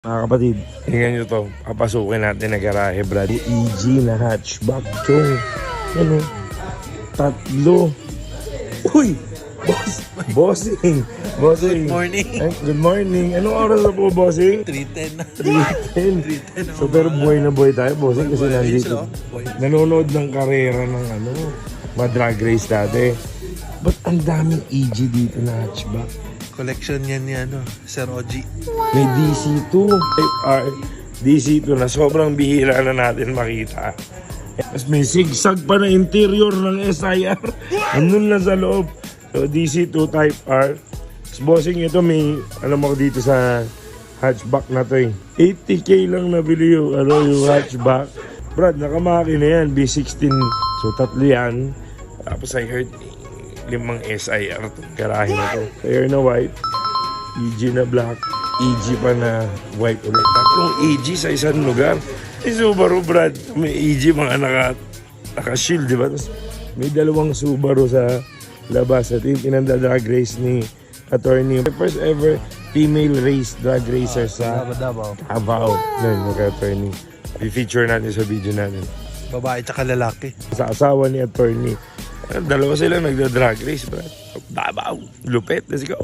Mga kapatid, tingnan nyo to. Papasukin natin na garahe, Brad. EG na hatchback, chong. Ano? Tatlo. Uy! Bossing! Bossing! Good morning. Good morning. Anong oras na po, bossing? 3:10 na. 3:10. So, pero buhay na buhay tayo, bossing. Kasi nandito. Nanonood ng karera ng drag race dati. Ba't ang daming EG dito na hatchback? Collection yan ni Sir Oji. May DC2. DC2 na sobrang bihira na natin makita. Tapos may zigzag pa na interior ng SIR. Andun na sa loob. So DC2 Type R. Tapos bossing ito may, alam mo dito sa hatchback na to eh. 80k lang nabili yung hatchback. Brad, nakamaki na yan. B16. So tatlo yan. Tapos I heard 5 SIR itong garahe na to. Air na white, EG na black, EG pa na white ulit. Tatlong EG sa isang lugar. Si Subaru, Brad, may EG mga naka-shield, di ba? Tapos may dalawang Subaru sa labas. At yung pinanda-drag race ni attorney. The first ever female race drag racer sa Davao. Yan, naka-attorney. I-feature natin sa video natin. Babae tsaka lalaki. Sa asawa ni attorney. Dalawa sila nagda-drag race, bro. Davao. Lupit. Let's go.